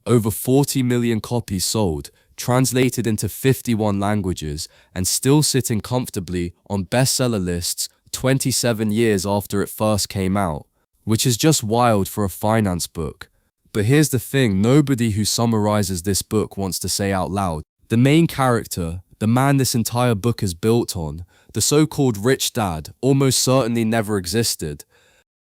Over 40 million copies sold, translated into 51 languages, and still sitting comfortably on bestseller lists 27 years after it first came out, which is just wild for a finance book. But here's the thing, nobody who summarizes this book wants to say out loud. The main character, the man this entire book is built on, the so-called rich dad, almost certainly never existed.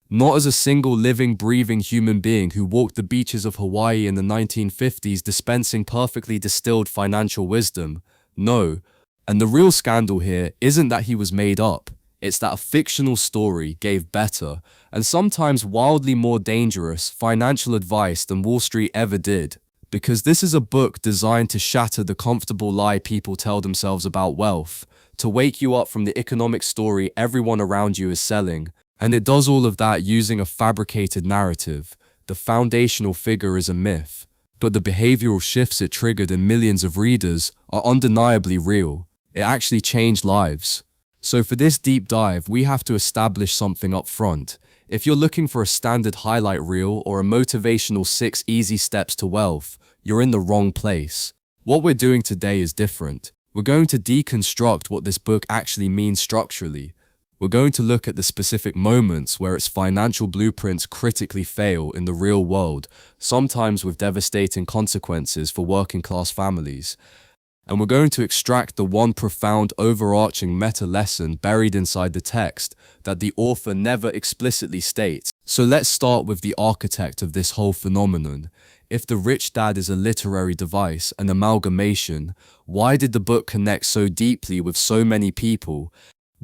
Not as a single living, breathing human being who walked the beaches of Hawaii in the 1950s dispensing perfectly distilled financial wisdom. No. And the real scandal here isn't that he was made up. It's that a fictional story gave better, and sometimes wildly more dangerous, financial advice than Wall Street ever did. Because this is a book designed to shatter the comfortable lie people tell themselves about wealth, to wake you up from the economic story everyone around you is selling. And it does all of that using a fabricated narrative. The foundational figure is a myth, but the behavioral shifts it triggered in millions of readers are undeniably real. It actually changed lives. So for this deep dive, we have to establish something up front. If you're looking for a standard highlight reel or a motivational 6 easy steps to wealth, you're in the wrong place. What we're doing today is different. We're going to deconstruct what this book actually means structurally. We're going to look at the specific moments where its financial blueprints critically fail in the real world, sometimes with devastating consequences for working-class families. And we're going to extract the one profound overarching meta lesson buried inside the text that the author never explicitly states. So let's start with the architect of this whole phenomenon. If the rich dad is a literary device, an amalgamation, why did the book connect so deeply with so many people?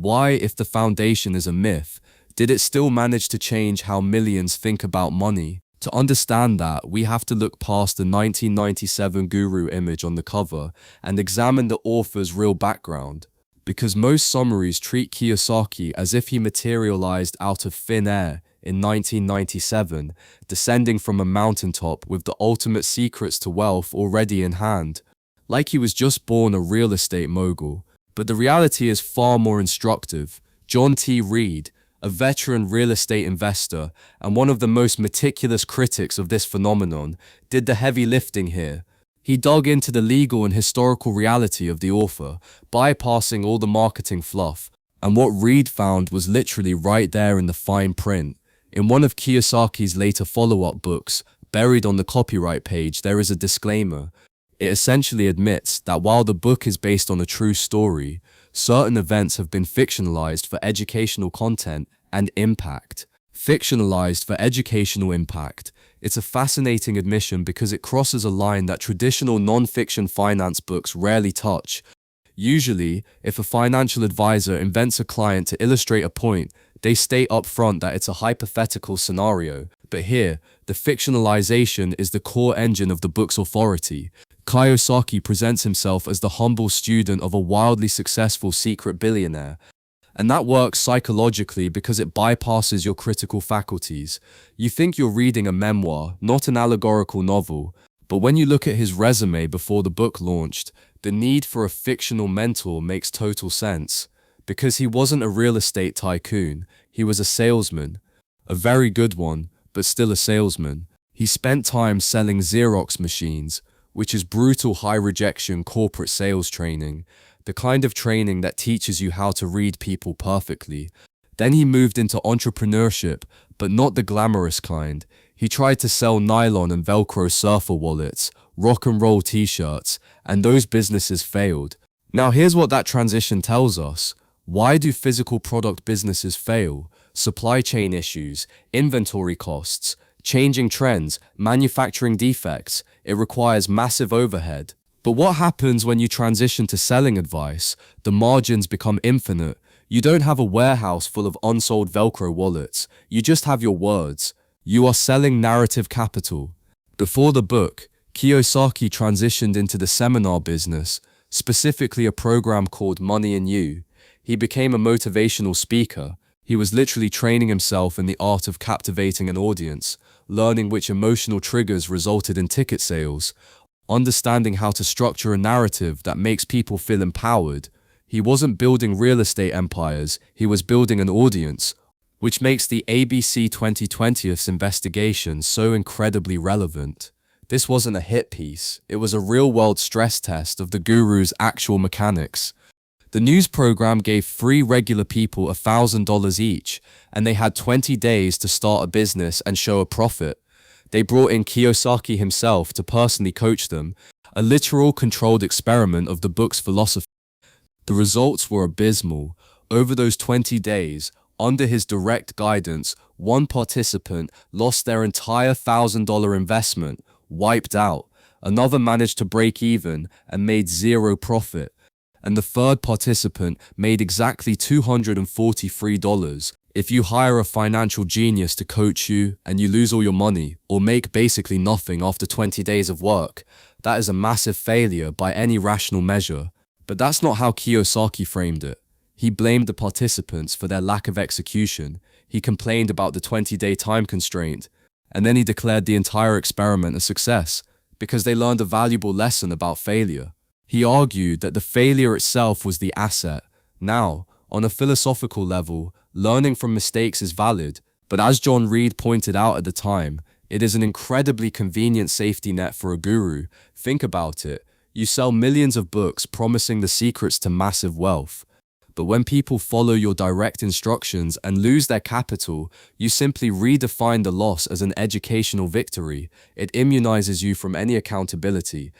Why, if the foundation is a myth, did it still manage to change how millions think about money? To understand that, we have to look past the 1997 guru image on the cover and examine the author's real background. Because most summaries treat Kiyosaki as if he materialized out of thin air in 1997, descending from a mountaintop with the ultimate secrets to wealth already in hand, like he was just born a real estate mogul. But the reality is far more instructive. John T. Reed, a veteran real estate investor and one of the most meticulous critics of this phenomenon, did the heavy lifting here. He dug into the legal and historical reality of the author, bypassing all the marketing fluff, and what Reed found was literally right there in the fine print. In one of Kiyosaki's later follow-up books, buried on the copyright page, there is a disclaimer. It essentially admits that while the book is based on a true story, certain events have been fictionalized for educational content and impact. Fictionalized for educational impact. It's a fascinating admission because it crosses a line that traditional non-fiction finance books rarely touch. Usually, if a financial advisor invents a client to illustrate a point, they state up front that it's a hypothetical scenario. But here, the fictionalization is the core engine of the book's authority. Kiyosaki presents himself as the humble student of a wildly successful secret billionaire. And that works psychologically because it bypasses your critical faculties. You think you're reading a memoir, not an allegorical novel. But when you look at his resume before the book launched, the need for a fictional mentor makes total sense. Because he wasn't a real estate tycoon, he was a salesman. A very good one, but still a salesman. He spent time selling Xerox machines, which is brutal high-rejection corporate sales training, the kind of training that teaches you how to read people perfectly. Then he moved into entrepreneurship, but not the glamorous kind. He tried to sell nylon and Velcro surfer wallets, rock and roll t-shirts, and those businesses failed. Now here's what that transition tells us. Why do physical product businesses fail? Supply chain issues, inventory costs, changing trends, manufacturing defects. It requires massive overhead. But what happens when you transition to selling advice? The margins become infinite. You don't have a warehouse full of unsold Velcro wallets. You just have your words. You are selling narrative capital. Before the book, Kiyosaki transitioned into the seminar business, specifically a program called Money and You. He became a motivational speaker. He was literally training himself in the art of captivating an audience, learning which emotional triggers resulted in ticket sales, understanding how to structure a narrative that makes people feel empowered. He wasn't building real estate empires, he was building an audience, which makes the ABC 2020's investigation so incredibly relevant. This wasn't a hit piece, it was a real-world stress test of the guru's actual mechanics. The news program gave 3 regular people $1,000 each, and they had 20 days to start a business and show a profit. They brought in Kiyosaki himself to personally coach them, a literal controlled experiment of the book's philosophy. The results were abysmal. Over those 20 days, under his direct guidance, one participant lost their entire $1,000 investment, wiped out. Another managed to break even and made 0 profit. And the third participant made exactly $243. If you hire a financial genius to coach you and you lose all your money or make basically nothing after 20 days of work, that is a massive failure by any rational measure. But that's not how Kiyosaki framed it. He blamed the participants for their lack of execution. He complained about the 20-day time constraint, and then he declared the entire experiment a success because they learned a valuable lesson about failure. He argued that the failure itself was the asset. Now, on a philosophical level, learning from mistakes is valid, but as John Reed pointed out at the time, it is an incredibly convenient safety net for a guru. Think about it. You sell millions of books promising the secrets to massive wealth. But when people follow your direct instructions and lose their capital, you simply redefine the loss as an educational victory. It immunizes you from any accountability.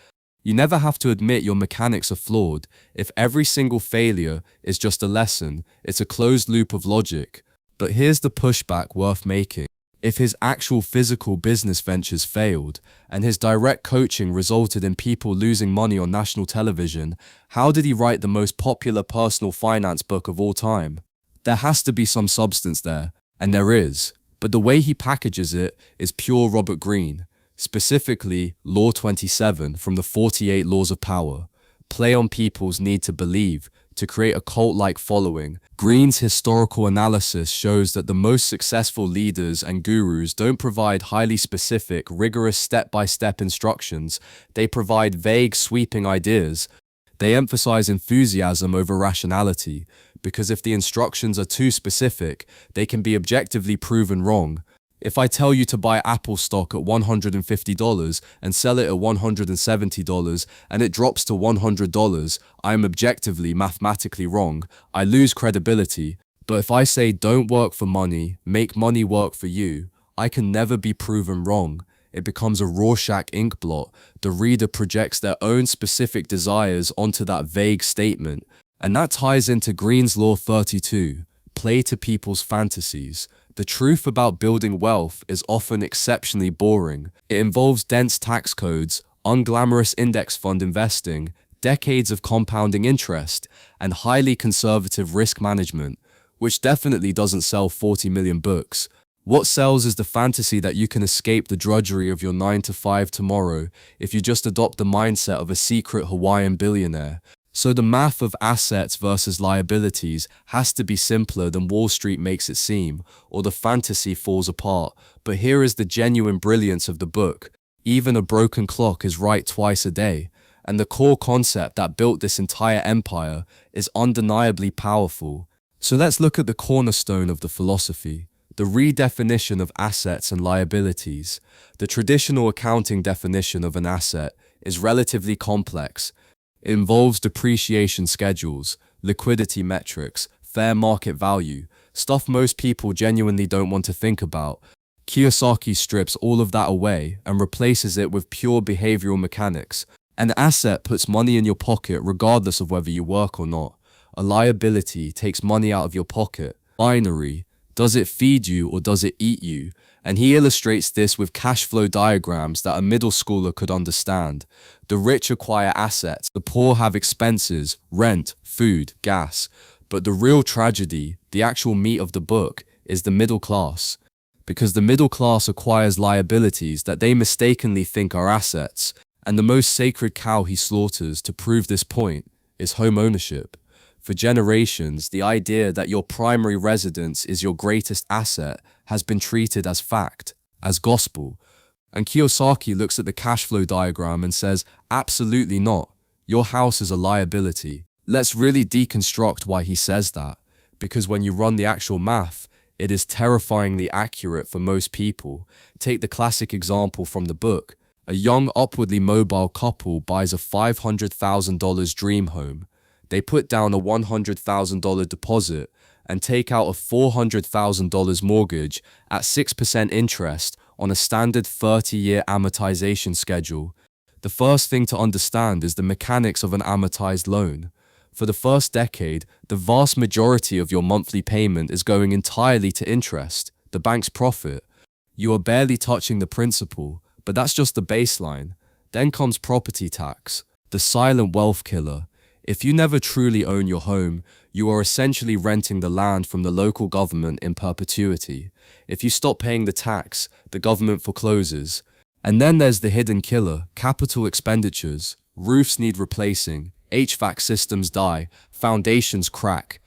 You never have to admit your mechanics are flawed. If every single failure is just a lesson, it's a closed loop of logic. But here's the pushback worth making. If his actual physical business ventures failed, and his direct coaching resulted in people losing money on national television, how did he write the most popular personal finance book of all time? There has to be some substance there, and there is, but the way he packages it is pure Robert Greene, specifically Law 27 from the 48 Laws of Power. Play on people's need to believe, to create a cult-like following. Greene's historical analysis shows that the most successful leaders and gurus don't provide highly specific, rigorous step-by-step instructions. They provide vague, sweeping ideas. They emphasize enthusiasm over rationality, because if the instructions are too specific, they can be objectively proven wrong. If I tell you to buy Apple stock at $150 and sell it at $170 and it drops to $100, I am objectively, mathematically wrong. I lose credibility. But if I say don't work for money, make money work for you, I can never be proven wrong. It becomes a Rorschach ink blot. The reader projects their own specific desires onto that vague statement. And that ties into Greene's Law 32. Play to people's fantasies. The truth about building wealth is often exceptionally boring. It involves dense tax codes, unglamorous index fund investing, decades of compounding interest, and highly conservative risk management, which definitely doesn't sell 40 million books. What sells is the fantasy that you can escape the drudgery of your 9-to-5 tomorrow if you just adopt the mindset of a secret Hawaiian billionaire. So the math of assets versus liabilities has to be simpler than Wall Street makes it seem, or the fantasy falls apart. But here is the genuine brilliance of the book. Even a broken clock is right twice a day, and the core concept that built this entire empire is undeniably powerful. So let's look at the cornerstone of the philosophy, the redefinition of assets and liabilities. The traditional accounting definition of an asset is relatively complex. It involves depreciation schedules, liquidity metrics, fair market value, stuff most people genuinely don't want to think about. Kiyosaki strips all of that away and replaces it with pure behavioral mechanics. An asset puts money in your pocket regardless of whether you work or not. A liability takes money out of your pocket. Binary. Does it feed you or does it eat you? And he illustrates this with cash flow diagrams that a middle schooler could understand. The rich acquire assets, the poor have expenses, rent, food, gas. But the real tragedy, the actual meat of the book, is the middle class. Because the middle class acquires liabilities that they mistakenly think are assets. And the most sacred cow he slaughters to prove this point is home ownership. For generations, the idea that your primary residence is your greatest asset has been treated as fact, as gospel. And Kiyosaki looks at the cash flow diagram and says, absolutely not. Your house is a liability. Let's really deconstruct why he says that. Because when you run the actual math, it is terrifyingly accurate for most people. Take the classic example from the book. A young, upwardly mobile couple buys a $500,000 dream home. They put down a $100,000 deposit and take out a $400,000 mortgage at 6% interest on a standard 30-year amortization schedule. The first thing to understand is the mechanics of an amortized loan. For the first decade, the vast majority of your monthly payment is going entirely to interest, the bank's profit. You are barely touching the principal, but that's just the baseline. Then comes property tax, the silent wealth killer. If you never truly own your home, you are essentially renting the land from the local government in perpetuity. If you stop paying the tax, the government forecloses. And then there's the hidden killer, capital expenditures. Roofs need replacing, HVAC systems die, foundations crack.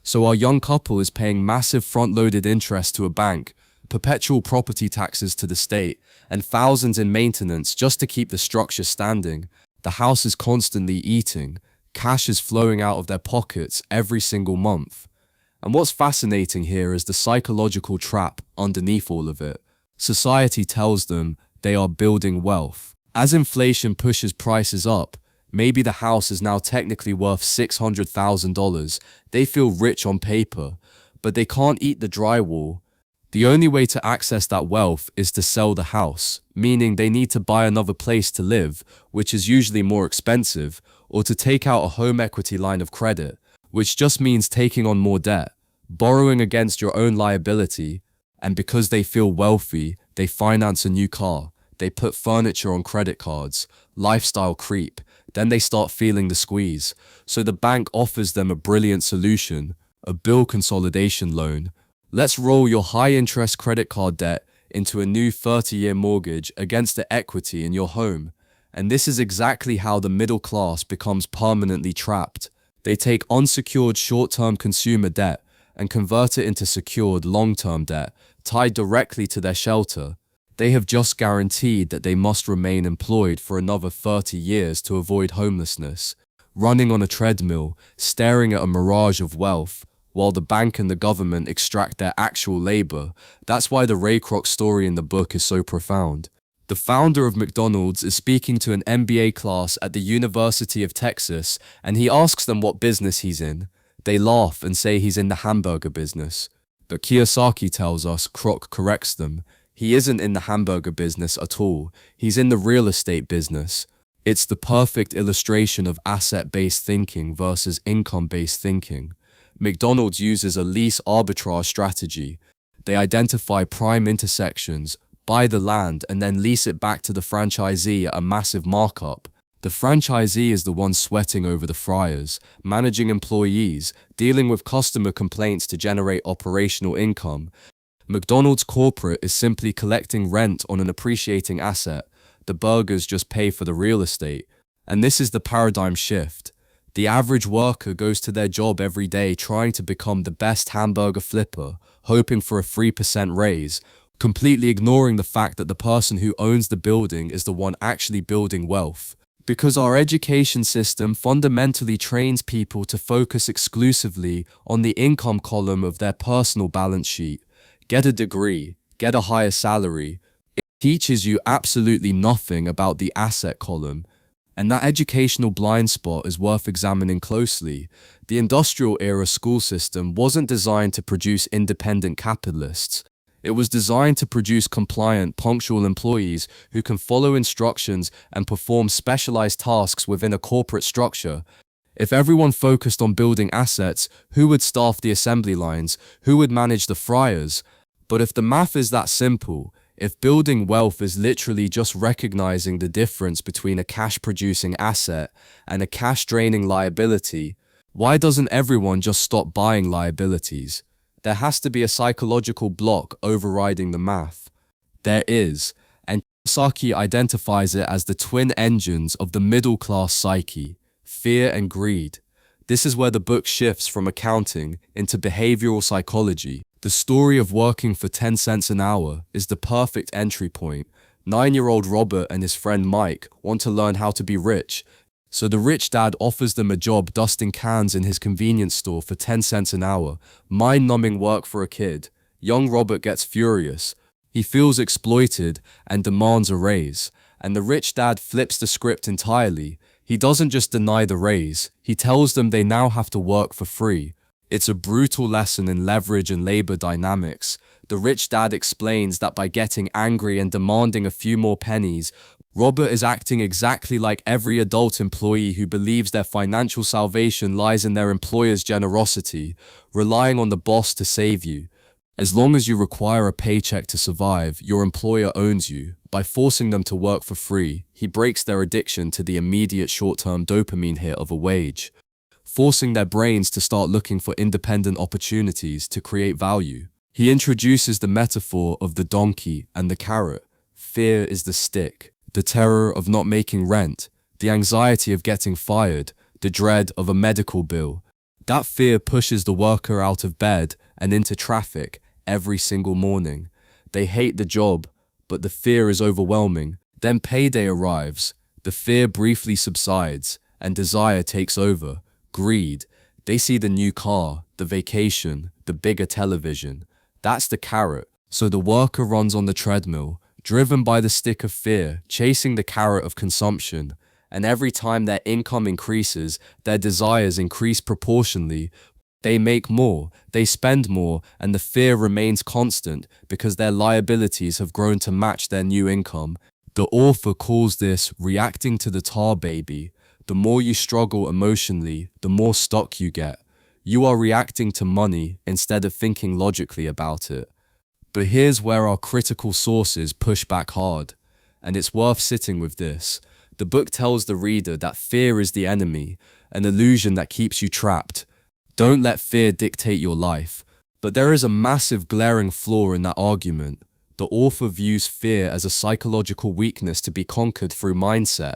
So our young couple is paying massive front-loaded interest to a bank, perpetual property taxes to the state, and thousands in maintenance just to keep the structure standing. The house is constantly eating. Cash is flowing out of their pockets every single month. And what's fascinating here is the psychological trap underneath all of it. Society tells them they are building wealth. As inflation pushes prices up, maybe the house is now technically worth $600,000. They feel rich on paper, but they can't eat the drywall. The only way to access that wealth is to sell the house, meaning they need to buy another place to live, which is usually more expensive, or to take out a home equity line of credit, which just means taking on more debt, borrowing against your own liability. And because they feel wealthy, they finance a new car, they put furniture on credit cards, lifestyle creep, then they start feeling the squeeze. So the bank offers them a brilliant solution, a bill consolidation loan. Let's roll your high-interest credit card debt into a new 30-year mortgage against the equity in your home. And this is exactly how the middle class becomes permanently trapped. They take unsecured short-term consumer debt and convert it into secured long-term debt, tied directly to their shelter. They have just guaranteed that they must remain employed for another 30 years to avoid homelessness, running on a treadmill, staring at a mirage of wealth, while the bank and the government extract their actual labor. That's why the Ray Croc story in the book is so profound. The founder of McDonald's is speaking to an MBA class at the University of Texas, and he asks them what business he's in. They laugh and say he's in the hamburger business. But Kiyosaki tells us, Croc corrects them, he isn't in the hamburger business at all. He's in the real estate business. It's the perfect illustration of asset-based thinking versus income-based thinking. McDonald's uses a lease arbitrage strategy. They identify prime intersections, buy the land, and then lease it back to the franchisee at a massive markup. The franchisee is the one sweating over the fryers, managing employees, dealing with customer complaints to generate operational income. McDonald's corporate is simply collecting rent on an appreciating asset. The burgers just pay for the real estate. And this is the paradigm shift. The average worker goes to their job every day trying to become the best hamburger flipper, hoping for a 3% raise, completely ignoring the fact that the person who owns the building is the one actually building wealth. Because our education system fundamentally trains people to focus exclusively on the income column of their personal balance sheet. Get a degree, get a higher salary. It teaches you absolutely nothing about the asset column. And that educational blind spot is worth examining closely. The industrial era school system wasn't designed to produce independent capitalists. It was designed to produce compliant, punctual employees who can follow instructions and perform specialized tasks within a corporate structure. If everyone focused on building assets, who would staff the assembly lines? Who would manage the fryers? But if the math is that simple, if building wealth is literally just recognizing the difference between a cash-producing asset and a cash-draining liability, why doesn't everyone just stop buying liabilities? There has to be a psychological block overriding the math. There is, and Kiyosaki identifies it as the twin engines of the middle-class psyche, fear and greed. This is where the book shifts from accounting into behavioral psychology. The story of working for 10 cents an hour is the perfect entry point. 9-year-old Robert and his friend Mike want to learn how to be rich. So the rich dad offers them a job dusting cans in his convenience store for 10 cents an hour. Mind-numbing work for a kid. Young Robert gets furious. He feels exploited and demands a raise. And the rich dad flips the script entirely. He doesn't just deny the raise, he tells them they now have to work for free. It's a brutal lesson in leverage and labor dynamics. The rich dad explains that by getting angry and demanding a few more pennies, Robert is acting exactly like every adult employee who believes their financial salvation lies in their employer's generosity, relying on the boss to save you. As long as you require a paycheck to survive, your employer owns you. By forcing them to work for free, he breaks their addiction to the immediate short-term dopamine hit of a wage, forcing their brains to start looking for independent opportunities to create value. He introduces the metaphor of the donkey and the carrot. Fear is the stick, the terror of not making rent, the anxiety of getting fired, the dread of a medical bill. That fear pushes the worker out of bed and into traffic every single morning. They hate the job, but the fear is overwhelming. Then payday arrives, the fear briefly subsides, and desire takes over. Greed. They see the new car, the vacation, the bigger television. That's the carrot. So the worker runs on the treadmill, driven by the stick of fear, chasing the carrot of consumption. And every time their income increases, their desires increase proportionally. They make more, they spend more, and the fear remains constant because their liabilities have grown to match their new income. The author calls this reacting to the tar baby. The more you struggle emotionally, the more stock you get. You are reacting to money instead of thinking logically about it. But here's where our critical sources push back hard. And it's worth sitting with this. The book tells the reader that fear is the enemy, an illusion that keeps you trapped. Don't let fear dictate your life. But there is a massive glaring flaw in that argument. The author views fear as a psychological weakness to be conquered through mindset.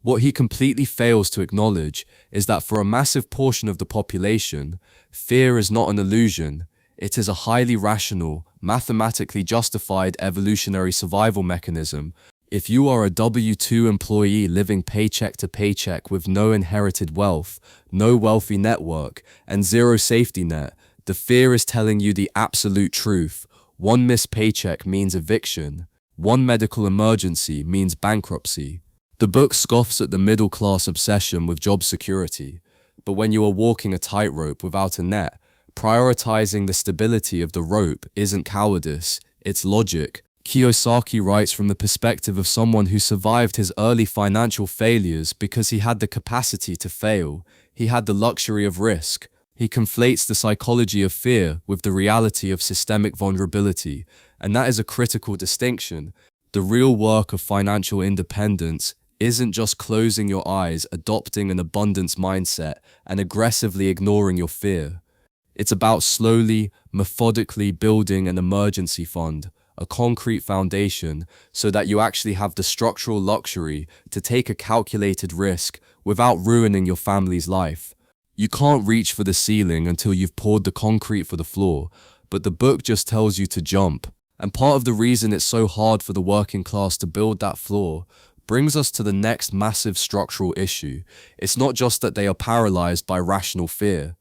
What he completely fails to acknowledge is that for a massive portion of the population, fear is not an illusion. It is a highly rational, mathematically justified evolutionary survival mechanism. If you are a W-2 employee living paycheck to paycheck with no inherited wealth, no wealthy network, and zero safety net, the fear is telling you the absolute truth. One missed paycheck means eviction. One medical emergency means bankruptcy. The book scoffs at the middle-class obsession with job security, but when you are walking a tightrope without a net, prioritizing the stability of the rope isn't cowardice, it's logic. Kiyosaki writes from the perspective of someone who survived his early financial failures because he had the capacity to fail. He had the luxury of risk. He conflates the psychology of fear with the reality of systemic vulnerability, and that is a critical distinction. The real work of financial independence isn't just closing your eyes, adopting an abundance mindset, and aggressively ignoring your fear. It's about slowly, methodically building an emergency fund, a concrete foundation, so that you actually have the structural luxury to take a calculated risk without ruining your family's life. You can't reach for the ceiling until you've poured the concrete for the floor, but the book just tells you to jump. And part of the reason it's so hard for the working class to build that floor brings us to the next massive structural issue. It's not just that they are paralyzed by rational fear.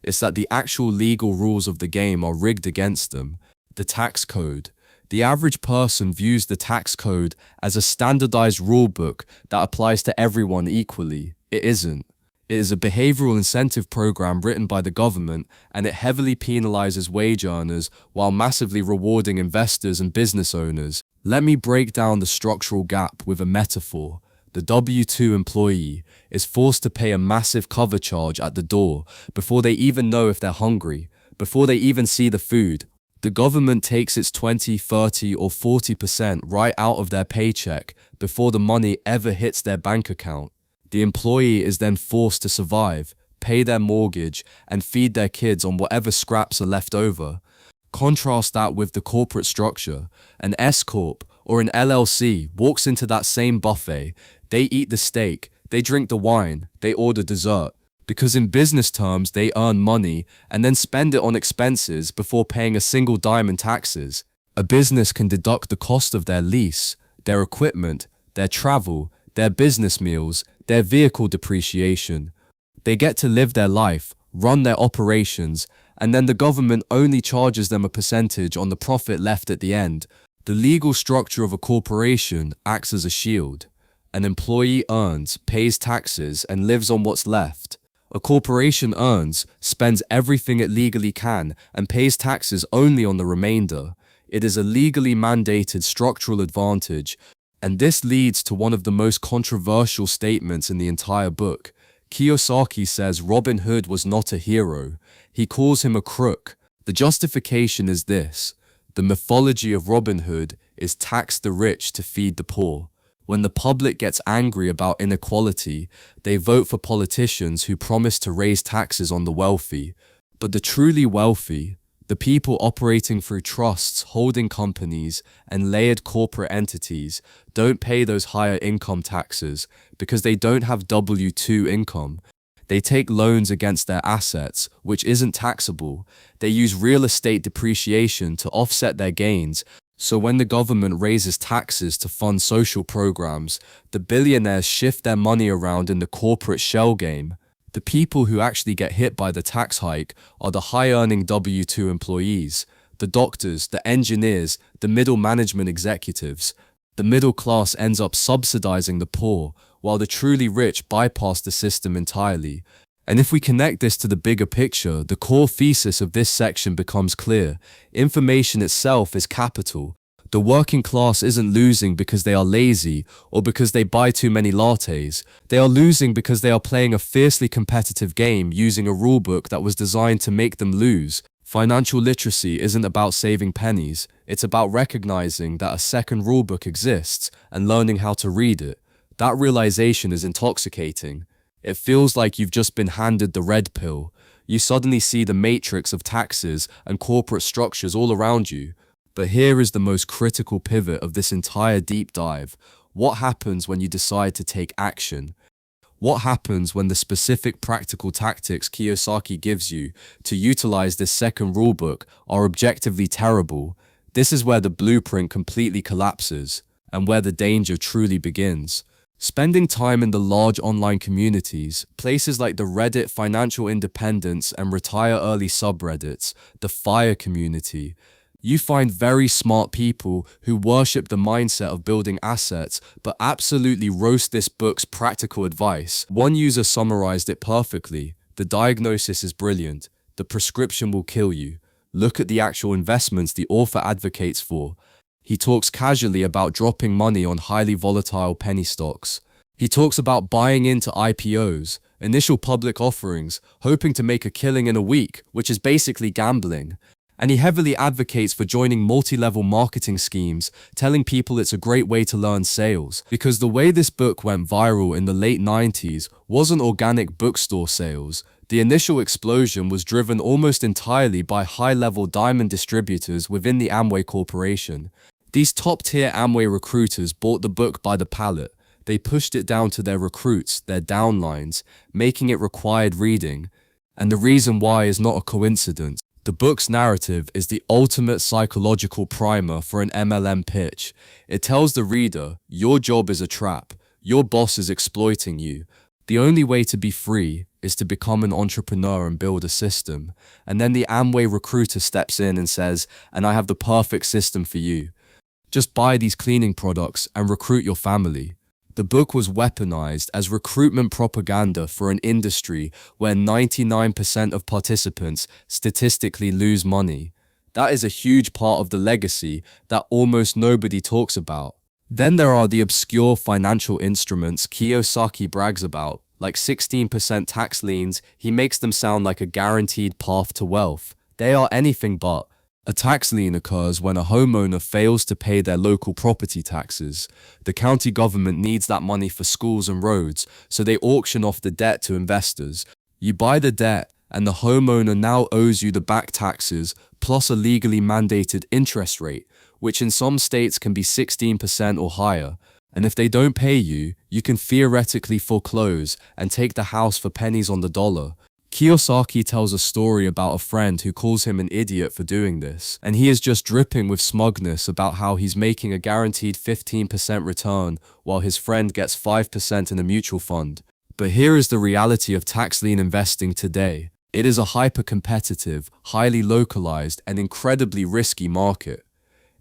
It's that the actual legal rules of the game are rigged against them. The tax code. The average person views the tax code as a standardized rule book that applies to everyone equally. It isn't. It is a behavioral incentive program written by the government, and it heavily penalizes wage earners while massively rewarding investors and business owners. Let me break down the structural gap with a metaphor. The W-2 employee is forced to pay a massive cover charge at the door before they even know if they're hungry, before they even see the food. The government takes its 20, 30, or 40% right out of their paycheck before the money ever hits their bank account. The employee is then forced to survive, pay their mortgage, and feed their kids on whatever scraps are left over. Contrast that with the corporate structure. An S-Corp or an LLC walks into that same buffet. They eat the steak, they drink the wine, they order dessert. Because in business terms, they earn money and then spend it on expenses before paying a single dime in taxes. A business can deduct the cost of their lease, their equipment, their travel, their business meals, their vehicle depreciation. They get to live their life, run their operations, and then the government only charges them a percentage on the profit left at the end. The legal structure of a corporation acts as a shield. An employee earns, pays taxes, and lives on what's left. A corporation earns, spends everything it legally can, and pays taxes only on the remainder. It is a legally mandated structural advantage, and this leads to one of the most controversial statements in the entire book. Kiyosaki says Robin Hood was not a hero. He calls him a crook. The justification is this: the mythology of Robin Hood is tax the rich to feed the poor. When the public gets angry about inequality, they vote for politicians who promise to raise taxes on the wealthy. But the truly wealthy, the people operating through trusts, holding companies, and layered corporate entities, don't pay those higher income taxes because they don't have W-2 income. They take loans against their assets, which isn't taxable. They use real estate depreciation to offset their gains. So when the government raises taxes to fund social programs, the billionaires shift their money around in the corporate shell game. The people who actually get hit by the tax hike are the high-earning W-2 employees, the doctors, the engineers, the middle management executives. The middle class ends up subsidizing the poor, while the truly rich bypass the system entirely. And if we connect this to the bigger picture, the core thesis of this section becomes clear. Information itself is capital. The working class isn't losing because they are lazy or because they buy too many lattes. They are losing because they are playing a fiercely competitive game using a rulebook that was designed to make them lose. Financial literacy isn't about saving pennies. It's about recognizing that a second rulebook exists and learning how to read it. That realization is intoxicating. It feels like you've just been handed the red pill. You suddenly see the matrix of taxes and corporate structures all around you. But here is the most critical pivot of this entire deep dive. What happens when you decide to take action? What happens when the specific practical tactics Kiyosaki gives you to utilize this second rulebook are objectively terrible? This is where the blueprint completely collapses and where the danger truly begins. Spending time in the large online communities, places like the Reddit Financial Independence and Retire Early subreddits, the FIRE community, you find very smart people who worship the mindset of building assets but absolutely roast this book's practical advice. One user summarized it perfectly. The diagnosis is brilliant. The prescription will kill you. Look at the actual investments the author advocates for. He talks casually about dropping money on highly volatile penny stocks. He talks about buying into IPOs, initial public offerings, hoping to make a killing in a week, which is basically gambling. And he heavily advocates for joining multi-level marketing schemes, telling people it's a great way to learn sales. Because the way this book went viral in the late 90s wasn't organic bookstore sales. The initial explosion was driven almost entirely by high-level diamond distributors within the Amway Corporation. These top-tier Amway recruiters bought the book by the pallet. They pushed it down to their recruits, their downlines, making it required reading. And the reason why is not a coincidence. The book's narrative is the ultimate psychological primer for an MLM pitch. It tells the reader, your job is a trap. Your boss is exploiting you. The only way to be free is to become an entrepreneur and build a system. And then the Amway recruiter steps in and says, and I have the perfect system for you. Just buy these cleaning products and recruit your family. The book was weaponized as recruitment propaganda for an industry where 99% of participants statistically lose money. That is a huge part of the legacy that almost nobody talks about. Then there are the obscure financial instruments Kiyosaki brags about, like 16% tax liens. He makes them sound like a guaranteed path to wealth. They are anything but. A tax lien occurs when a homeowner fails to pay their local property taxes. The county government needs that money for schools and roads, so they auction off the debt to investors. You buy the debt, and the homeowner now owes you the back taxes, plus a legally mandated interest rate, which in some states can be 16% or higher. And if they don't pay you, you can theoretically foreclose and take the house for pennies on the dollar. Kiyosaki tells a story about a friend who calls him an idiot for doing this, and he is just dripping with smugness about how he's making a guaranteed 15% return while his friend gets 5% in a mutual fund. But here is the reality of tax lien investing today. It is a hyper-competitive, highly localized, and incredibly risky market.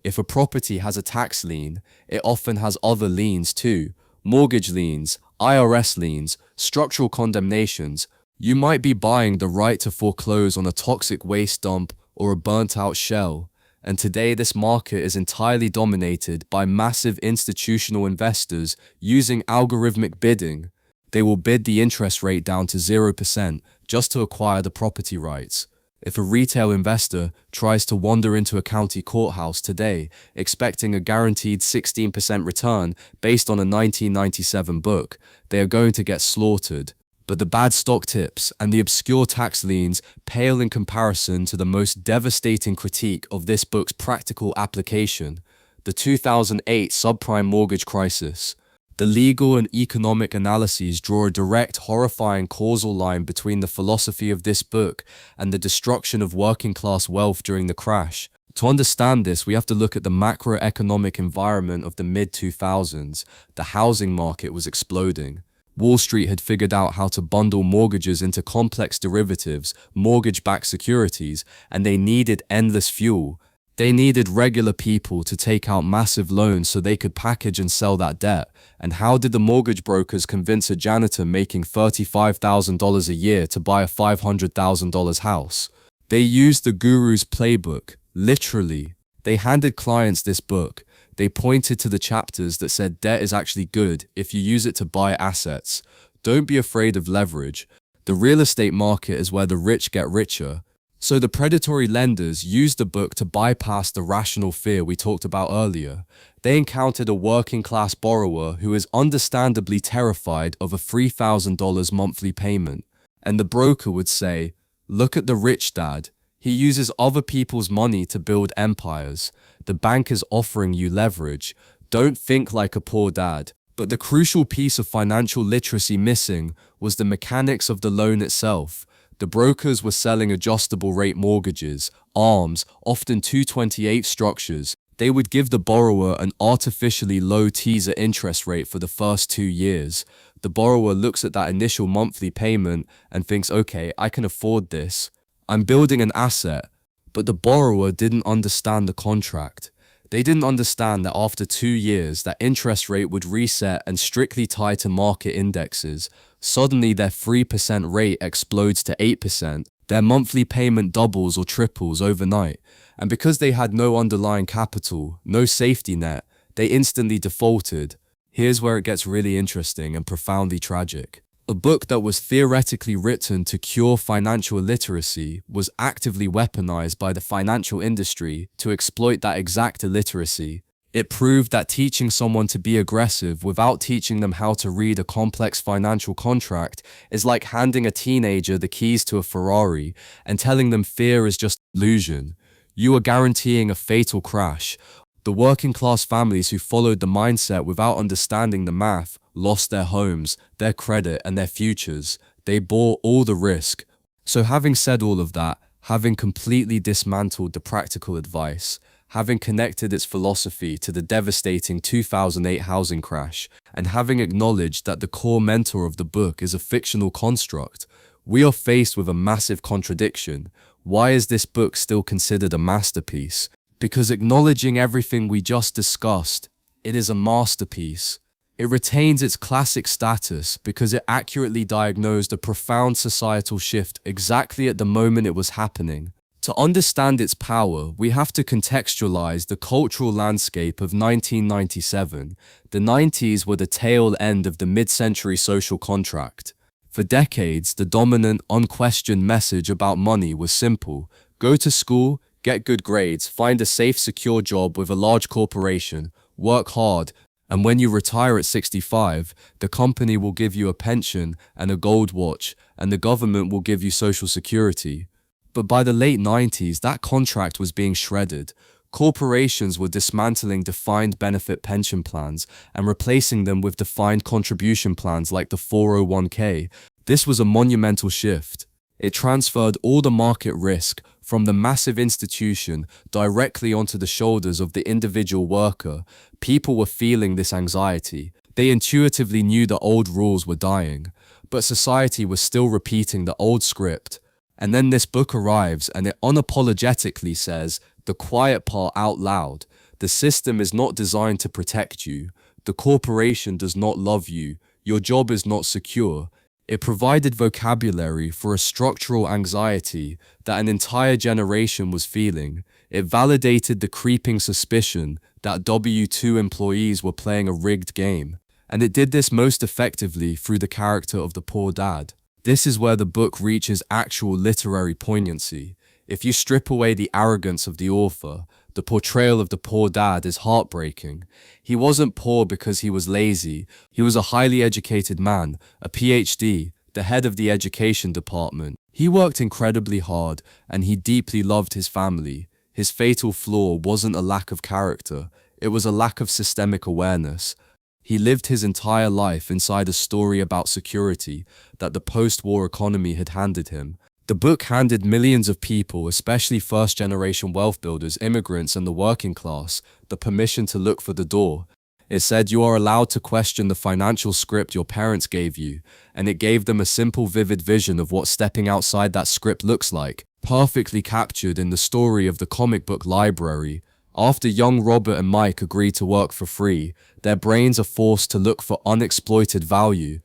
If a property has a tax lien, it often has other liens too. Mortgage liens, IRS liens, structural condemnations. You might be buying the right to foreclose on a toxic waste dump or a burnt-out shell. And today this market is entirely dominated by massive institutional investors using algorithmic bidding. They will bid the interest rate down to 0% just to acquire the property rights. If a retail investor tries to wander into a county courthouse today, expecting a guaranteed 16% return based on a 1997 book, they are going to get slaughtered. But the bad stock tips and the obscure tax liens pale in comparison to the most devastating critique of this book's practical application: the 2008 subprime mortgage crisis. The legal and economic analyses draw a direct, horrifying causal line between the philosophy of this book and the destruction of working-class wealth during the crash. To understand this, we have to look at the macroeconomic environment of the mid-2000s. The housing market was exploding. Wall Street had figured out how to bundle mortgages into complex derivatives, mortgage-backed securities, and they needed endless fuel. They needed regular people to take out massive loans so they could package and sell that debt. And how did the mortgage brokers convince a janitor making $35,000 a year to buy a $500,000 house? They used the guru's playbook, literally. They handed clients this book. They pointed to the chapters that said debt is actually good if you use it to buy assets. Don't be afraid of leverage. The real estate market is where the rich get richer. So the predatory lenders used the book to bypass the rational fear we talked about earlier. They encountered a working-class borrower who is understandably terrified of a $3,000 monthly payment. And the broker would say, "Look at the rich dad. He uses other people's money to build empires. The bank is offering you leverage. Don't think like a poor dad." But the crucial piece of financial literacy missing was the mechanics of the loan itself. The brokers were selling adjustable rate mortgages, ARMs, often 228 structures. They would give the borrower an artificially low teaser interest rate for the first 2 years. The borrower looks at that initial monthly payment and thinks, okay, I can afford this. I'm building an asset. But the borrower didn't understand the contract. They didn't understand that after 2 years, that interest rate would reset and strictly tie to market indexes. Suddenly, their 3% rate explodes to 8%. Their monthly payment doubles or triples overnight. And because they had no underlying capital, no safety net, they instantly defaulted. Here's where it gets really interesting and profoundly tragic. A book that was theoretically written to cure financial illiteracy was actively weaponized by the financial industry to exploit that exact illiteracy. It proved that teaching someone to be aggressive without teaching them how to read a complex financial contract is like handing a teenager the keys to a Ferrari and telling them fear is just illusion. You are guaranteeing a fatal crash. The working-class families who followed the mindset without understanding the math lost their homes, their credit, and their futures. They bore all the risk. So having said all of that, having completely dismantled the practical advice, having connected its philosophy to the devastating 2008 housing crash, and having acknowledged that the core mentor of the book is a fictional construct, we are faced with a massive contradiction. Why is this book still considered a masterpiece? Because acknowledging everything we just discussed, it is a masterpiece. It retains its classic status because it accurately diagnosed a profound societal shift exactly at the moment it was happening. To understand its power, we have to contextualize the cultural landscape of 1997. The 90s were the tail end of the mid-century social contract. For decades, the dominant, unquestioned message about money was simple: go to school, get good grades, find a safe, secure job with a large corporation, work hard, and when you retire at 65, the company will give you a pension and a gold watch, and the government will give you social security. But by the late 90s, that contract was being shredded. Corporations were dismantling defined benefit pension plans and replacing them with defined contribution plans like the 401k. This was a monumental shift. It transferred all the market risk from the massive institution directly onto the shoulders of the individual worker. People were feeling this anxiety. They intuitively knew the old rules were dying, but society was still repeating the old script. And then this book arrives and it unapologetically says the quiet part out loud. The system is not designed to protect you. The corporation does not love you. Your job is not secure. It provided vocabulary for a structural anxiety that an entire generation was feeling. It validated the creeping suspicion that W-2 employees were playing a rigged game. And it did this most effectively through the character of the poor dad. This is where the book reaches actual literary poignancy. If you strip away the arrogance of the author, the portrayal of the poor dad is heartbreaking. He wasn't poor because he was lazy. He was a highly educated man, a PhD, the head of the education department. He worked incredibly hard, and he deeply loved his family. His fatal flaw wasn't a lack of character. It was a lack of systemic awareness. He lived his entire life inside a story about security that the post-war economy had handed him. The book handed millions of people, especially first-generation wealth builders, immigrants, and the working class, the permission to look for the door. It said you are allowed to question the financial script your parents gave you, and it gave them a simple, vivid vision of what stepping outside that script looks like, perfectly captured in the story of the comic book library. After young Robert and Mike agree to work for free, their brains are forced to look for unexploited value.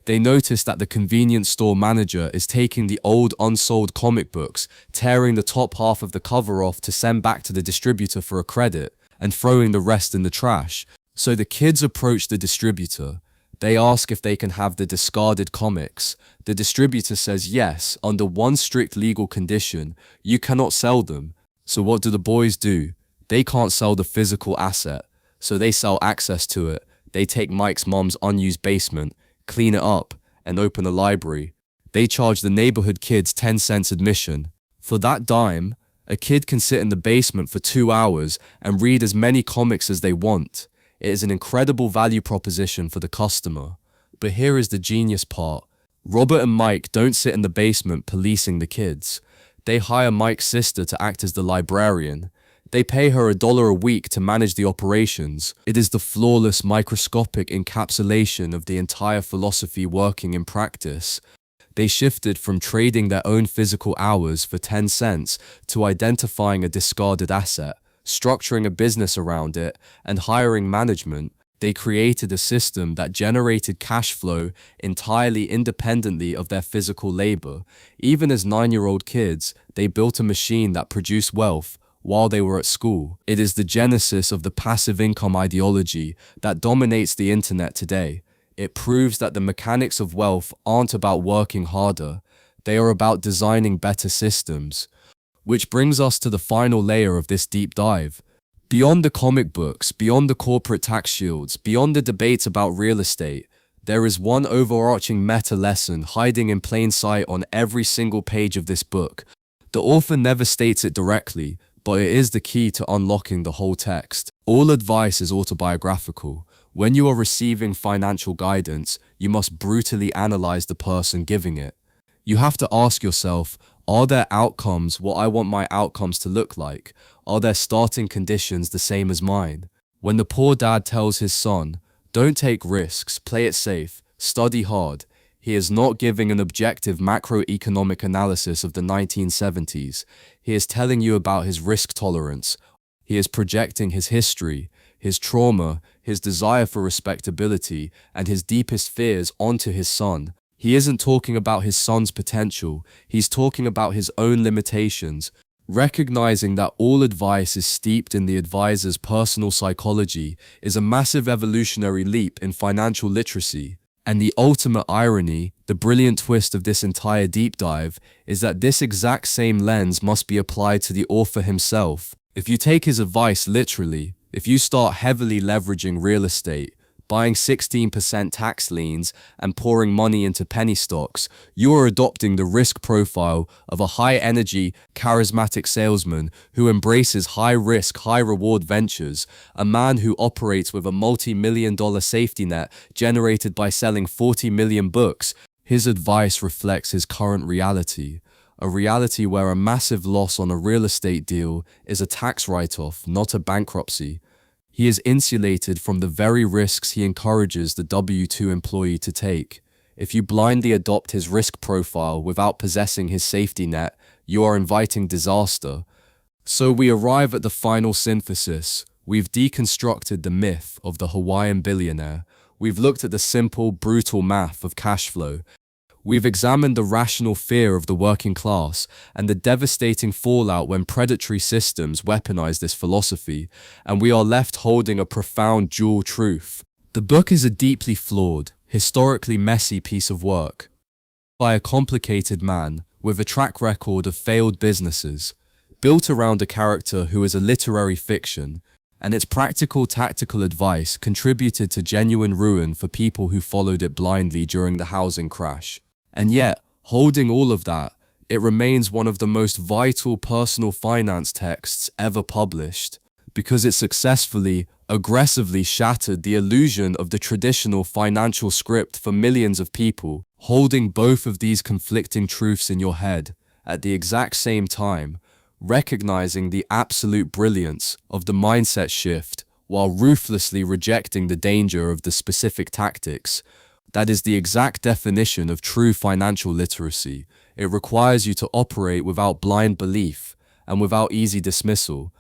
They notice that the convenience store manager is taking the old unsold comic books, tearing the top half of the cover off to send back to the distributor for a credit, and throwing the rest in the trash. So the kids approach the distributor. They ask if they can have the discarded comics. The distributor says yes, under one strict legal condition: you cannot sell them. So what do the boys do? They can't sell the physical asset, so they sell access to it. They take Mike's mom's unused basement, clean it up, and open a library. They charge the neighborhood kids 10 cents admission. For that dime, a kid can sit in the basement for 2 hours and read as many comics as they want. It is an incredible value proposition for the customer. But here is the genius part. Robert and Mike don't sit in the basement policing the kids. They hire Mike's sister to act as the librarian. They pay her $1 a week to manage the operations. It is the flawless, microscopic encapsulation of the entire philosophy working in practice. They shifted from trading their own physical hours for 10 cents to identifying a discarded asset, structuring a business around it, and hiring management. They created a system that generated cash flow entirely independently of their physical labor. Even as 9-year-old kids, they built a machine that produced wealth while they were at school. It is the genesis of the passive income ideology that dominates the internet today. It proves that the mechanics of wealth aren't about working harder. They are about designing better systems. Which brings us to the final layer of this deep dive. Beyond the comic books, beyond the corporate tax shields, beyond the debates about real estate, there is one overarching meta lesson hiding in plain sight on every single page of this book. The author never states it directly, but it is the key to unlocking the whole text. All advice is autobiographical. When you are receiving financial guidance, you must brutally analyze the person giving it. You have to ask yourself, are their outcomes what I want my outcomes to look like? Are their starting conditions the same as mine? When the poor dad tells his son, don't take risks, play it safe, study hard, he is not giving an objective macroeconomic analysis of the 1970s. He is telling you about his risk tolerance. He is projecting his history, his trauma, his desire for respectability, and his deepest fears onto his son. He isn't talking about his son's potential. He's talking about his own limitations. Recognizing that all advice is steeped in the advisor's personal psychology is a massive evolutionary leap in financial literacy. And the ultimate irony, the brilliant twist of this entire deep dive, is that this exact same lens must be applied to the author himself. If you take his advice literally, if you start heavily leveraging real estate, buying 16% tax liens, and pouring money into penny stocks, you are adopting the risk profile of a high-energy, charismatic salesman who embraces high-risk, high-reward ventures, a man who operates with a multi-million-dollar safety net generated by selling 40 million books. His advice reflects his current reality, a reality where a massive loss on a real estate deal is a tax write-off, not a bankruptcy. He is insulated from the very risks he encourages the W-2 employee to take. If you blindly adopt his risk profile without possessing his safety net, you are inviting disaster. So we arrive at the final synthesis. We've deconstructed the myth of the Hawaiian billionaire. We've looked at the simple, brutal math of cash flow. We've examined the rational fear of the working class and the devastating fallout when predatory systems weaponize this philosophy, and we are left holding a profound dual truth. The book is a deeply flawed, historically messy piece of work by a complicated man with a track record of failed businesses, built around a character who is a literary fiction, and its practical tactical advice contributed to genuine ruin for people who followed it blindly during the housing crash. And yet, holding all of that, it remains one of the most vital personal finance texts ever published, because it successfully, aggressively shattered the illusion of the traditional financial script for millions of people. Holding both of these conflicting truths in your head at the exact same time, recognizing the absolute brilliance of the mindset shift while ruthlessly rejecting the danger of the specific tactics. That is the exact definition of true financial literacy. It requires you to operate without blind belief and without easy dismissal.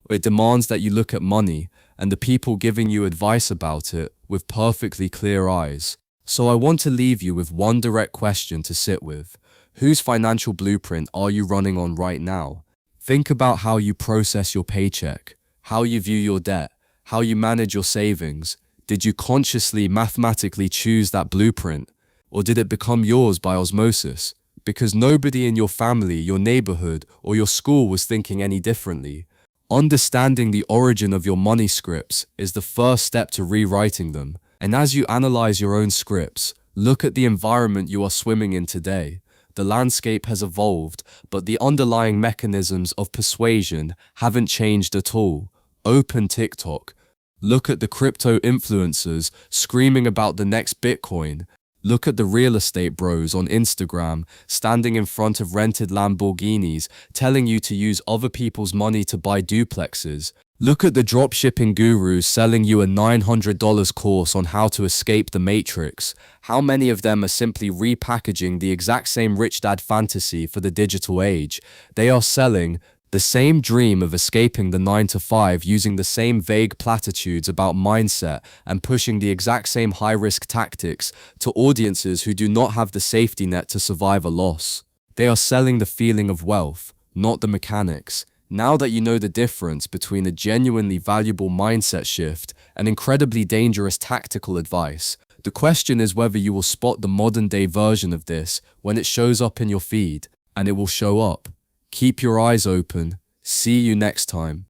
It demands that you look at money and the people giving you advice about it with perfectly clear eyes. So I want to leave you with one direct question to sit with. Whose financial blueprint are you running on right now? Think about how you process your paycheck, how you view your debt, how you manage your savings. Did you consciously, mathematically choose that blueprint? Or did it become yours by osmosis? Because nobody in your family, your neighborhood, or your school was thinking any differently. Understanding the origin of your money scripts is the first step to rewriting them. And as you analyze your own scripts, look at the environment you are swimming in today. The landscape has evolved, but the underlying mechanisms of persuasion haven't changed at all. Open TikTok. Look at the crypto influencers screaming about the next Bitcoin. Look at the real estate bros on Instagram standing in front of rented Lamborghinis telling you to use other people's money to buy duplexes. Look at the dropshipping gurus selling you a $900 course on how to escape the matrix. How many of them are simply repackaging the exact same rich dad fantasy for the digital age? They are selling the same dream of escaping the 9-to-5 using the same vague platitudes about mindset and pushing the exact same high-risk tactics to audiences who do not have the safety net to survive a loss. They are selling the feeling of wealth, not the mechanics. Now that you know the difference between a genuinely valuable mindset shift and incredibly dangerous tactical advice, the question is whether you will spot the modern-day version of this when it shows up in your feed, and it will show up. Keep your eyes open. See you next time.